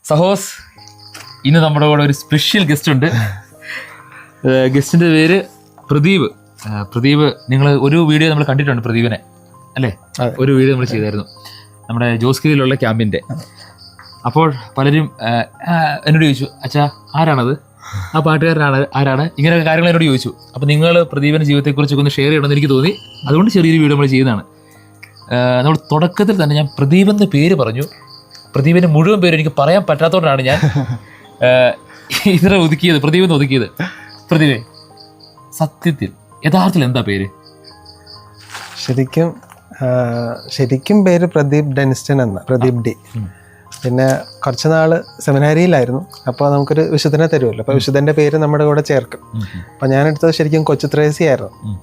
സഹോസ്, ഇന്ന് നമ്മുടെ കൂടെ ഒരു സ്പെഷ്യൽ ഗസ്റ്റ് ഉണ്ട്. ഗസ്റ്റിന്റെ പേര് പ്രദീപ്. പ്രദീപ്, നിങ്ങൾ ഒരു വീഡിയോ നമ്മൾ കണ്ടിട്ടുണ്ട് പ്രദീപിനെ, അല്ലേ? ഒരു വീഡിയോ നമ്മൾ ചെയ്തായിരുന്നു നമ്മുടെ ജോസ്ഗിരിയിലുള്ള ക്യാമ്പിന്റെ. അപ്പോൾ പലരും എന്നോട് ചോദിച്ചു, അച്ഛാ ആരാണത്, ആ ആരാണ്, ഇങ്ങനെയൊക്കെ കാര്യങ്ങൾ എന്നോട് ചോദിച്ചു. അപ്പോൾ നിങ്ങൾ പ്രദീപിന്റെ ജീവിതത്തെക്കുറിച്ചൊക്കെ ഒന്ന് ഷെയർ ചെയ്യണമെന്ന് എനിക്ക് തോന്നി. അതുകൊണ്ട് ചെറിയൊരു വീഡിയോ നമ്മൾ ചെയ്യുന്നതാണ്. നമ്മൾ തുടക്കത്തിൽ തന്നെ ഞാൻ പ്രദീപ് എന്ന പേര് പറഞ്ഞു. പ്രദീപിന്റെ മുഴുവൻ പേര് എനിക്ക് പറയാൻ പറ്റാത്തതുകൊണ്ടാണ് ഞാൻ ഇതിനെ ഒതുക്കിയത്, പ്രദീപെന്ന് ഒതുക്കിയത്. പ്രദീപേ, സത്യത്തിൽ യഥാർത്ഥത്തിൽ എന്താ പേര്? ശരിക്കും പേര് പ്രദീപ് ഡെനിസ്റ്റൺ എന്ന, പ്രദീപ് ഡി. പിന്നെ കുറച്ച് നാള് സെമിനാരിയിലായിരുന്നു. അപ്പോൾ നമുക്കൊരു വിശുദ്ധനെ തരുമല്ലോ, അപ്പോൾ വിശുദ്ധൻ്റെ പേര് നമ്മുടെ കൂടെ ചേർക്കും. അപ്പോൾ ഞാനെടുത്തത് ശരിക്കും കൊച്ചുത്രേസി ആയിരുന്നു.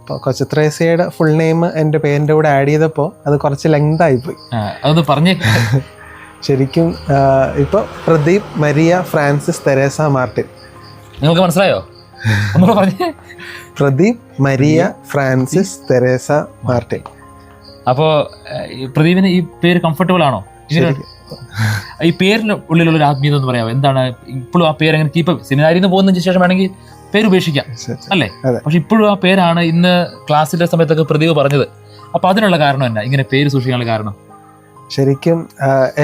അപ്പോൾ കൊച്ചുത്രേസിയുടെ ഫുൾ നെയിം എൻ്റെ പേരിൻ്റെ കൂടെ ആഡ് ചെയ്തപ്പോൾ അത് കുറച്ച് ലെങ്ത് ആയിപ്പോയി. അതൊന്ന് പറഞ്ഞേ. ശരിക്കും ഇപ്പോൾ Pradeep Maria Francis Teresa Martin. നിങ്ങൾക്ക് മനസ്സിലായോ? ഒന്നുകൂടെ പറഞ്ഞേ. Pradeep Maria Francis Teresa Martin. അപ്പോൾ പ്രദീപിന് ഈ പേര് കംഫർട്ടബിൾ ആണോ? ഈ പേരിന് ഉള്ളിലുള്ള ഒരു ആത്മീയത എന്ന് പറയാമോ? എന്താണ് ഇപ്പോഴും ആ പേര് അങ്ങനെ കീപ്പ്? സെമിനാരിയിൽ നിന്ന് പോകുന്നതിന് ശേഷം വേണമെങ്കിൽ പേര് ഉപേക്ഷിക്കാം, അല്ലേ? പക്ഷെ ഇപ്പോഴും ആ പേരാണ് ഇന്ന് ക്ലാസ്സിന്റെ സമയത്തൊക്കെ പ്രദീപ് പറഞ്ഞത്. അപ്പൊ അതിനുള്ള കാരണം എന്നാ, ഇങ്ങനെ പേര് സൂക്ഷിക്കാനുള്ള കാരണം? ശരിക്കും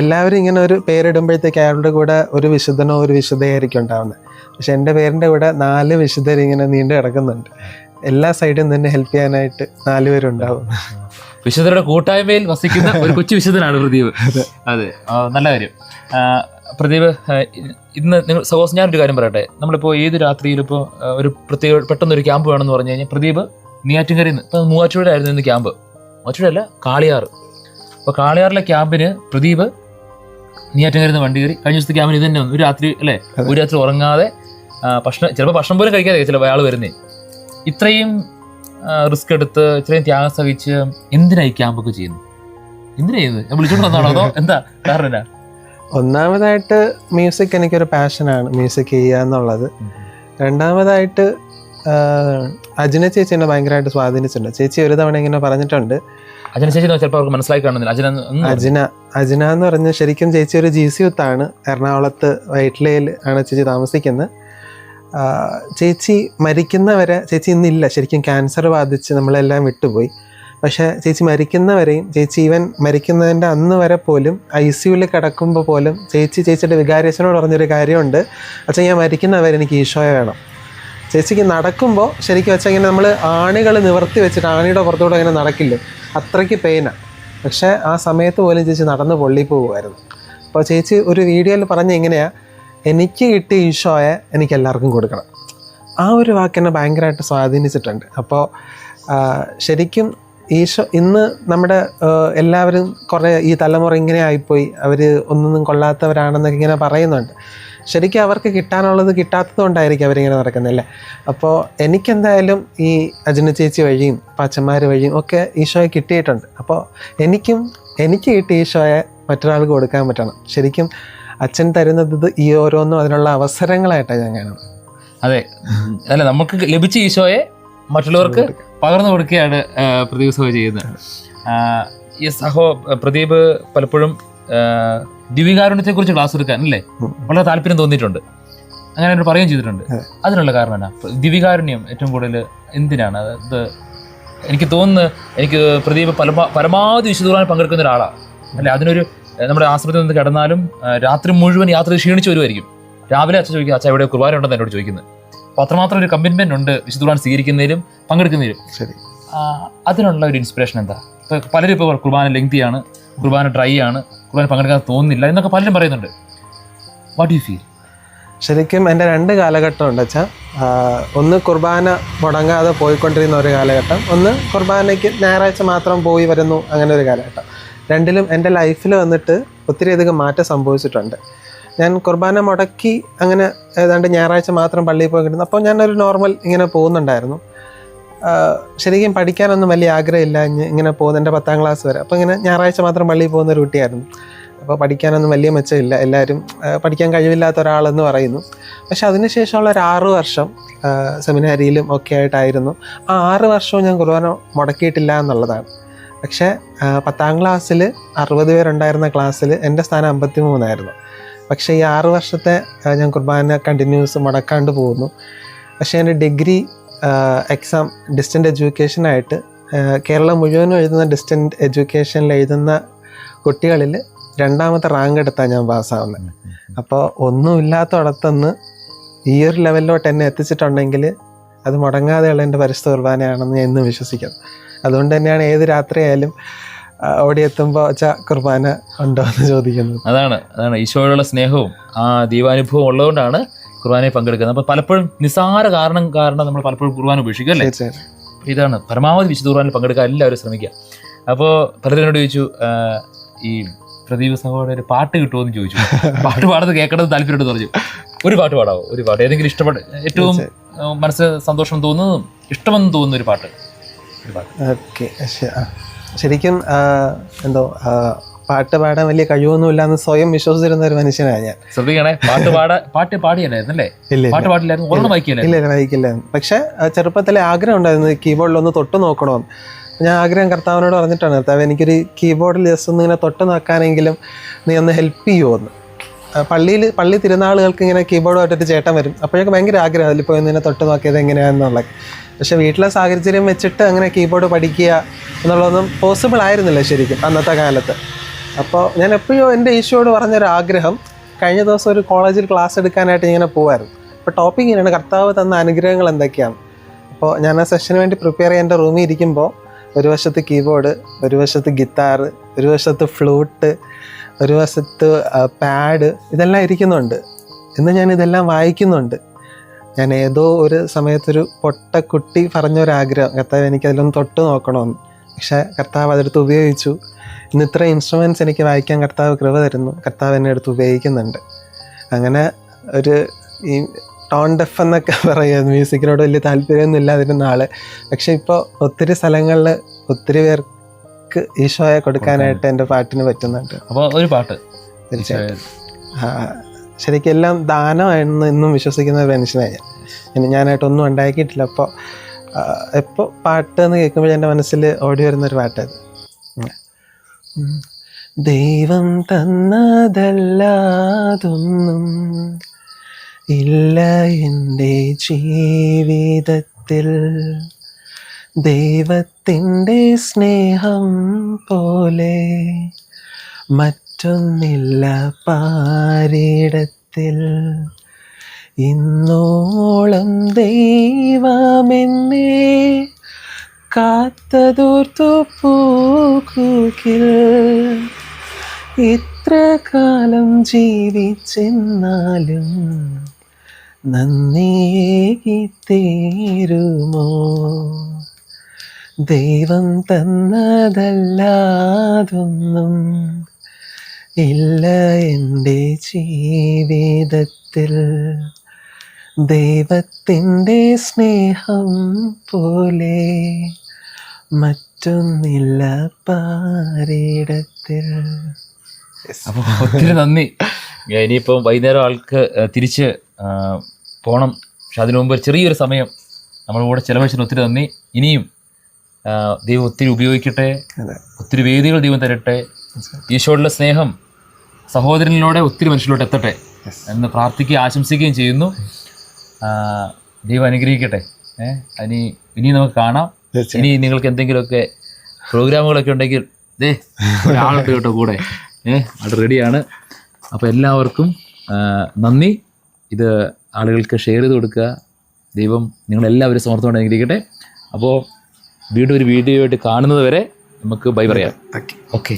എല്ലാവരും ഇങ്ങനെ ഒരു പേരിടുമ്പോഴത്തേക്ക് അയാളുടെ കൂടെ ഒരു വിശുദ്ധനോ ഒരു വിശുദ്ധയായിരിക്കും ഉണ്ടാവുന്നത്. പക്ഷെ എൻ്റെ പേരിൻ്റെ കൂടെ 4 വിശുദ്ധർ ഇങ്ങനെ നീണ്ടു കിടക്കുന്നുണ്ട്. എല്ലാ സൈഡിൽ നിന്ന് ഹെൽപ്പ് ചെയ്യാനായിട്ട് 4 പേരുണ്ടാവും. വിശുദ്ധരുടെ കൂട്ടായ്മയിൽ വസിക്കുന്ന ഒരു കൊച്ചു വിശുദ്ധനാണ് പ്രദീപ്. അതെ, നല്ല കാര്യം. പ്രദീപ്, ഇന്ന് നിങ്ങൾ സപ്പോസ് ഞാനൊരു കാര്യം പറയട്ടെ. നമ്മളിപ്പോൾ ഏത് രാത്രിയിൽ ഇപ്പോൾ ഒരു പ്രത്യേക പെട്ടെന്നൊരു ക്യാമ്പ് വേണമെന്ന് പറഞ്ഞു കഴിഞ്ഞാൽ പ്രദീപ് നെയ്യാറ്റിൻകരയിൽ നിന്ന്, ഇപ്പം മൂവാറ്റുപുഴയായിരുന്നു ഇന്ന് ക്യാമ്പ്, മൂവാറ്റുപുഴയല്ല കാളിയാറ്. അപ്പോൾ കാളിയാറിലെ ക്യാമ്പിന് പ്രദീപ് നെയ്യാറ്റിൻകരയിൽ നിന്ന് വണ്ടി കയറി. കഴിഞ്ഞ ദിവസത്തെ ക്യാമ്പിന് ഇത് തന്നെ ഒരു രാത്രി, അല്ലേ? ഒരു രാത്രി ഉറങ്ങാതെ ചിലപ്പോൾ ഭക്ഷണം പോലും കഴിക്കാതെ ചിലപ്പോൾ അയാൾ വരുന്നേ. ഇത്രയും റിസ്ക് എടുത്ത് ഇത്രയും ത്യാഗം സഹിച്ച് എന്തിനാ ഈ ക്യാമ്പൊക്കെ ചെയ്യുന്നു? എന്തിനാ ചെയ്യുന്നത്? വിളിച്ചോണ്ട് വന്നാണോ അതോ എന്താ കാരണം എന്നാ? ഒന്നാമതായിട്ട് മ്യൂസിക് എനിക്കൊരു പാഷനാണ്, മ്യൂസിക് ചെയ്യുക എന്നുള്ളത്. രണ്ടാമതായിട്ട് അജിന ചേച്ചി എന്നെ ഭയങ്കരമായിട്ട് സ്വാധീനിച്ചിട്ടുണ്ട്. ചേച്ചി ഒരു തവണ ഇങ്ങനെ പറഞ്ഞിട്ടുണ്ട്. അജിന ചേച്ചി ചിലപ്പോൾ അവർക്ക് മനസ്സിലാക്കി കാണുന്നില്ല. അജിന എന്ന് പറഞ്ഞാൽ ശരിക്കും ചേച്ചി ഒരു GC യൂത്താണ്. എറണാകുളത്ത് വൈറ്റ്ലയിൽ ആണ് ചേച്ചി താമസിക്കുന്നത്. ചേച്ചി മരിക്കുന്നവരെ, ചേച്ചി ഇന്നില്ല, ശരിക്കും ക്യാൻസർ ബാധിച്ച് നമ്മളെല്ലാം വിട്ടുപോയി. പക്ഷേ ചേച്ചി മരിക്കുന്നവരെയും, ചേച്ചി ഈവൻ മരിക്കുന്നതിൻ്റെ അന്ന് വരെ പോലും ICUവിൽ കിടക്കുമ്പോൾ പോലും ചേച്ചിയുടെ വികാരിയച്ഛനോട് പറഞ്ഞൊരു കാര്യമുണ്ട്, അച്ഛൻ ഞാൻ മരിക്കുന്നവരെ എനിക്ക് ഈശോയെ വേണം. ചേച്ചിക്ക് നടക്കുമ്പോൾ ശരിക്കും വെച്ചാൽ ഇങ്ങനെ നമ്മൾ ആണികൾ നിവർത്തി വെച്ചിട്ട് ആണിയുടെ പുറത്തൂടെ ഇങ്ങനെ നടക്കില്ലേ, അത്രയ്ക്ക് പെയിനാണ്. പക്ഷേ ആ സമയത്ത് പോലും ചേച്ചി നടന്ന് പൊള്ളി പോകുമായിരുന്നു. അപ്പോൾ ചേച്ചി ഒരു വീഡിയോയിൽ പറഞ്ഞ എങ്ങനെയാണ്, എനിക്ക് കിട്ടിയ ഈശോയെ എനിക്ക് എല്ലാവർക്കും കൊടുക്കണം. ആ ഒരു വാക്ക് എന്നെ ഭയങ്കരമായിട്ട് സ്വാധീനിച്ചിട്ടുണ്ട്. അപ്പോൾ ശരിക്കും ഈശോ ഇന്ന് നമ്മുടെ എല്ലാവരും കുറേ ഈ തലമുറ ഇങ്ങനെ ആയിപ്പോയി, അവർ ഒന്നും കൊള്ളാത്തവരാണെന്നൊക്കെ ഇങ്ങനെ പറയുന്നുണ്ട്. ശരിക്കും അവർക്ക് കിട്ടാനുള്ളത് കിട്ടാത്തത് കൊണ്ടായിരിക്കും അവരിങ്ങനെ നടക്കുന്നില്ലേ. അപ്പോൾ എനിക്കെന്തായാലും ഈ അജിന ചേച്ചി വഴിയും അച്ഛന്മാർ വഴിയും ഒക്കെ ഈശോയെ കിട്ടിയിട്ടുണ്ട്. അപ്പോൾ എനിക്ക് കിട്ടിയ ഈശോയെ മറ്റൊരാൾക്ക് കൊടുക്കാൻ പറ്റണം. ശരിക്കും അച്ഛൻ തരുന്നത് ഈ ഓരോന്നും അതിനുള്ള അവസരങ്ങളായിട്ടാണ് ഞാൻ കാണുന്നത്. അതെ, അല്ല, നമുക്ക് ലഭിച്ച ഈശോയെ മറ്റുള്ളവർക്ക് പകർന്നു കൊടുക്കുകയാണ് പ്രദീപ് സഹോ ചെയ്യുന്നത്. ഈ സഹോ പ്രദീപ് പലപ്പോഴും ദിവ്യകാരുണ്യത്തെ കുറിച്ച് ക്ലാസ് എടുക്കാൻ, അല്ലേ, വളരെ താല്പര്യം തോന്നിയിട്ടുണ്ട്. അങ്ങനെ എന്നോട് പറയുകയും ചെയ്തിട്ടുണ്ട്. അതിനുള്ള കാരണം എന്നാ? ദിവ്യകാരുണ്യം ഏറ്റവും കൂടുതൽ എന്തിനാണ് അത്? എനിക്ക് തോന്നുന്നു, എനിക്ക് പ്രദീപ് പരമാവധി വിശുദ്ധ കുർബാനയിൽ പങ്കെടുക്കുന്ന ഒരാളാണ്, അല്ലെ? അതിനൊരു നമ്മുടെ ആശ്രമത്തിൽ നിന്ന് കിടന്നാലും രാത്രി മുഴുവൻ യാത്ര ക്ഷീണിച്ച് വരുമായിരിക്കും. രാവിലെ അച്ഛൻ ചോദിക്കും, അച്ഛൻ എവിടെ കുർബാന ഉണ്ടെന്ന് എന്നോട് ചോദിക്കുന്നത്. അപ്പോൾ അത്രമാത്രം ഒരു കമ്മിറ്റ്മെന്റ് ഉണ്ട് വിശുദ്ധ കുർബാന സ്വീകരിക്കുന്നതിലും പങ്കെടുക്കുന്നതിലും. ശരി, അതിനുള്ള ഒരു ഇൻസ്പിറേഷൻ എന്താ? ഇപ്പോൾ പലരും ഇപ്പോൾ കുർബാന ലെങ്തിയാണ്, കുർബാന ഡ്രൈ ആണ്, കുർബാന പങ്കെടുക്കാൻ തോന്നുന്നില്ല എന്നൊക്കെ പലരും പറയുന്നുണ്ട്. What you feel? ശരിക്കും എൻ്റെ 2 കാലഘട്ടമുണ്ട് അച്ഛാ. ഒന്ന് കുർബാന മുടങ്ങാതെ പോയിക്കൊണ്ടിരുന്ന ഒരു കാലഘട്ടം, ഒന്ന് കുർബാനയ്ക്ക് ഞായറാഴ്ച മാത്രം പോയി വരുന്നു, അങ്ങനെ ഒരു കാലഘട്ടം. രണ്ടിലും എൻ്റെ ലൈഫിൽ വന്നിട്ട് ഒത്തിരിയധികം മാറ്റം സംഭവിച്ചിട്ടുണ്ട്. ഞാൻ കുർബാന മുടക്കി അങ്ങനെ ഏതാണ്ട് ഞായറാഴ്ച മാത്രം പള്ളിയിൽ പോയിരുന്നു. അപ്പോൾ ഞാനൊരു നോർമൽ ഇങ്ങനെ പോകുന്നുണ്ടായിരുന്നു. ശരിക്കും പഠിക്കാനൊന്നും വലിയ ആഗ്രഹമില്ല, ഇങ്ങനെ പോകുന്ന എൻ്റെ 10ാം ക്ലാസ് വരെ. അപ്പോൾ ഇങ്ങനെ ഞായറാഴ്ച മാത്രം പള്ളിയിൽ പോകുന്ന ഒരു കുട്ടിയായിരുന്നു. അപ്പോൾ പഠിക്കാനൊന്നും വലിയ മെച്ചമില്ല, എല്ലാവരും പഠിക്കാൻ കഴിവില്ലാത്ത ഒരാളെന്ന് പറയുന്നു. പക്ഷെ അതിനുശേഷമുള്ള ഒരു 6 വർഷം സെമിനാരിയിലും ഒക്കെ ആയിട്ടായിരുന്നു. ആ 6 വർഷവും ഞാൻ കുർബാന മുടക്കിയിട്ടില്ല എന്നുള്ളതാണ്. പക്ഷേ 10ാം ക്ലാസ്സിൽ 60 പേരുണ്ടായിരുന്ന ക്ലാസ്സിൽ എൻ്റെ സ്ഥാനം 53 ആയിരുന്നു. പക്ഷേ ഈ 6 വർഷത്തെ ഞാൻ കുർബാന കണ്ടിന്യൂസ് മുടക്കാണ്ട് പോകുന്നു. പക്ഷേ എൻ്റെ ഡിഗ്രി എക്സാം ഡിസ്റ്റൻ്റ് എഡ്യൂക്കേഷനായിട്ട് കേരളം മുഴുവനും എഴുതുന്ന ഡിസ്റ്റൻ്റ് എഡ്യൂക്കേഷനിൽ എഴുതുന്ന കുട്ടികളിൽ 2ാമത്തെ റാങ്ക് എടുത്താണ് ഞാൻ പാസ്സാവുന്നത്. അപ്പോൾ ഒന്നുമില്ലാത്തടത്തുനിന്ന് ഈ ഒരു ലെവലിലോട്ട് എന്നെ എത്തിച്ചിട്ടുണ്ടെങ്കിൽ അത് മുടങ്ങാതെയുള്ള എൻ്റെ പരിശുദ്ധ കുർബാനയാണെന്ന് ഞാൻ ഇന്നും വിശ്വസിക്കുന്നു. അതുകൊണ്ട് തന്നെയാണ് ഏത് രാത്രിയായാലും ഓടിയെത്തുമ്പോൾ കുർബാന ഉണ്ടോ എന്ന് ചോദിക്കുന്നത്. അതാണ് ഈശോയോടുള്ള സ്നേഹവും ആ ദൈവാനുഭവം ഉള്ളതുകൊണ്ടാണ് കുർബാനയിൽ പങ്കെടുക്കുന്നത്. അപ്പോൾ പലപ്പോഴും നിസ്സാര കാരണം നമ്മൾ പലപ്പോഴും കുർബാന ഉപേക്ഷിക്കും അല്ലേ? ഇതാണ് പരമാവധി വിശുദ്ധ കുർബാനയിൽ പങ്കെടുക്കാൻ എല്ലാവരും ശ്രമിക്കുക. അപ്പോൾ പലരോട് ചോദിച്ചു, ഈ പ്രദീപ് സഹോദരൻ ഒരു പാട്ട് കിട്ടുമോ എന്ന് ചോദിച്ചു. പാട്ട് പാടുന്നത് കേൾക്കണമെന്ന് താല്പര്യമുണ്ടെന്ന് പറഞ്ഞു. ഒരു പാട്ട് പാടാവോ? ഒരു പാട്ട് ഏതെങ്കിലും ഇഷ്ടപ്പെട്ട, ഏറ്റവും മനസ്സിന് സന്തോഷം തോന്നുന്നതും ഇഷ്ടമെന്ന് തോന്നുന്ന ഒരു പാട്ട്. ഓക്കെ, ശരിക്കും എന്തോ പാട്ട് പാടാൻ വലിയ കഴിവൊന്നുമില്ല എന്ന് സ്വയം വിശ്വസിച്ചിരുന്ന ഒരു മനുഷ്യനാണ് ഞാൻ. ശ്രദ്ധിക്കണേ, പാട്ട് പാടിയല്ലായിരുന്നല്ലേ? പാട്ട് പാടില്ലായിരുന്നു, ഒരെണ്ണം വായിക്കില്ല. ഇല്ല, വായിക്കില്ലായിരുന്നു. പക്ഷെ ചെറുപ്പത്തിലെ ആഗ്രഹം ഉണ്ടായിരുന്നു കീബോർഡിലൊന്ന് തൊട്ട് നോക്കണമെന്ന്. ഞാൻ ആഗ്രഹം കർത്താവിനോട് പറഞ്ഞിട്ടാണ്, കർത്താവ് എനിക്കൊരു കീബോർഡിൽ ജസ്റ്റ് ഒന്ന് ഇങ്ങനെ തൊട്ട് നോക്കാനെങ്കിലും നീ ഒന്ന് ഹെൽപ്പ് ചെയ്യുമോ എന്ന്. പള്ളി തിരുനാളുകൾക്ക് ഇങ്ങനെ കീബോർഡുമായിട്ടൊരു ചേട്ടൻ വരും. അപ്പോഴൊക്കെ ഭയങ്കര ആഗ്രഹം അതിൽ പോയി ഇങ്ങനെ തൊട്ട് നോക്കിയത് എങ്ങനെയാണെന്നുള്ളത്. പക്ഷെ വീട്ടിലെ സാഹചര്യം വെച്ചിട്ട് അങ്ങനെ കീബോർഡ് പഠിക്കുക എന്നുള്ളതൊന്നും പോസിബിൾ ആയിരുന്നില്ല ശരിക്കും അന്നത്തെ കാലത്ത്. അപ്പോൾ ഞാൻ എപ്പോഴും എൻ്റെ ഈശോയോട് പറഞ്ഞൊരാഗ്രഹം, കഴിഞ്ഞ ദിവസം ഒരു കോളേജിൽ ക്ലാസ് എടുക്കാനായിട്ട് ഇങ്ങനെ പോകുമായിരുന്നു. അപ്പോൾ ടോപ്പിക് ഇങ്ങനെയാണ്, കർത്താവ് തന്ന അനുഗ്രഹങ്ങൾ എന്തൊക്കെയാണ്. അപ്പോൾ ഞാൻ ആ സെഷന് വേണ്ടി പ്രിപ്പയർ ചെയ്യാൻ എൻ്റെ റൂമിൽ ഇരിക്കുമ്പോൾ ഒരു വശത്ത് കീബോർഡ്, ഒരു വശത്ത് ഗിത്താർ, ഒരു വശത്ത് ഫ്ലൂട്ട്, ഒരു വശത്ത് പാഡ്, ഇതെല്ലാം ഇരിക്കുന്നുണ്ട്. ഇന്ന് ഞാനിതെല്ലാം വായിക്കുന്നുണ്ട്. ഞാൻ ഏതോ ഒരു സമയത്തൊരു പൊട്ടക്കുട്ടി പറഞ്ഞൊരാഗ്രഹം, കർത്താവ് എനിക്കതിലൊന്ന് തൊട്ട് നോക്കണമെന്ന്. പക്ഷേ കർത്താവ് അതെടുത്ത് ഉപയോഗിച്ചു. ഇന്ന് ഇത്ര ഇൻസ്ട്രുമെൻറ്റ്സ് എനിക്ക് വായിക്കാൻ കർത്താവ് കൃപ തരുന്നു. കർത്താവ് എന്നെ എടുത്ത് ഉപയോഗിക്കുന്നുണ്ട്. അങ്ങനെ ഒരു ഈ ടോൺ ഡെഫ് എന്നൊക്കെ പറയുക, മ്യൂസിക്കിനോട് വലിയ താല്പര്യമൊന്നും ഇല്ലാതിരുന്ന ആള്, പക്ഷെ ഇപ്പോൾ ഒത്തിരി സ്ഥലങ്ങളിൽ ഒത്തിരി പേർക്ക് ഈശോയെ കൊടുക്കാനായിട്ട് എൻ്റെ പാട്ടിന് പറ്റുന്നുണ്ട്. അപ്പോൾ ഒരു പാട്ട് തീർച്ചയായിട്ടും. ശരിക്കും എല്ലാം ദാനമാണെന്ന് ഇന്നും വിശ്വസിക്കുന്ന ഒരു മനുഷ്യനായി ഞാനായിട്ടൊന്നും ഉണ്ടാക്കിയിട്ടില്ല. അപ്പോൾ എപ്പോൾ പാട്ട് എന്ന് കേൾക്കുമ്പോൾ എൻ്റെ മനസ്സിൽ ഓടി വരുന്നൊരു പാട്ടത്. ദൈവം തന്നതല്ലാതൊന്നും ഇല്ല എൻ്റെ ജീവിതത്തിൽ, ദൈവത്തിൻ്റെ സ്നേഹം പോലെ മറ്റൊന്നില്ല പാരിടത്തിൽ. ഇന്നോളം ദൈവമെന്നെ കാത്തതോർത്തു പോകുകിൽ, ഇത്ര കാലം ജീവിച്ചെന്നാലും നന്ദിയേകി തീരുമോ. ദൈവം തന്നതല്ലാതൊന്നും ഇല്ല എൻ്റെ ജീവിതത്തിൽ, ദൈവത്തിൻ്റെ സ്നേഹം പോലെ മറ്റൊന്നില്ല പാരിടത്തിൽ. അപ്പോൾ ഒത്തിരി നന്ദി. ഇനിയിപ്പം വൈകുന്നേരം ആൾക്ക് തിരിച്ച് പോകണം. പക്ഷെ അതിനു മുമ്പ് ചെറിയൊരു സമയം നമ്മുടെ കൂടെ ചിലവഴിച്ചതിന് ഒത്തിരി നന്ദി. ഇനിയും ദൈവം ഒത്തിരി ഉപയോഗിക്കട്ടെ, ഒത്തിരി വേദികൾ ദൈവം തരട്ടെ. ഈശോയുടെ സ്നേഹം സഹോദരനിലൂടെ ഒത്തിരി മനുഷ്യരിലോട്ട് എത്തട്ടെ എന്ന് പ്രാർത്ഥിക്കുകയും ആശംസിക്കുകയും ചെയ്യുന്നു. ദൈവം അനുഗ്രഹിക്കട്ടെ. ഇനി നമുക്ക് കാണാം. ഇനി നിങ്ങൾക്ക് എന്തെങ്കിലുമൊക്കെ പ്രോഗ്രാമുകളൊക്കെ ഉണ്ടെങ്കിൽ ഒരാളുണ്ട് കേട്ടോ കൂടെ, അത് റെഡിയാണ്. അപ്പോൾ എല്ലാവർക്കും നന്ദി. ഇത് ആളുകൾക്ക് ഷെയർ ചെയ്ത് കൊടുക്കുക. ദൈവം നിങ്ങളെല്ലാവരും സമർത്ഥമായിട്ട് അനുഗ്രഹിക്കട്ടെ. അപ്പോൾ വീണ്ടും ഒരു വീഡിയോ ആയിട്ട് കാണുന്നത് വരെ നമുക്ക് ബൈ പറയാം. ഓക്കെ.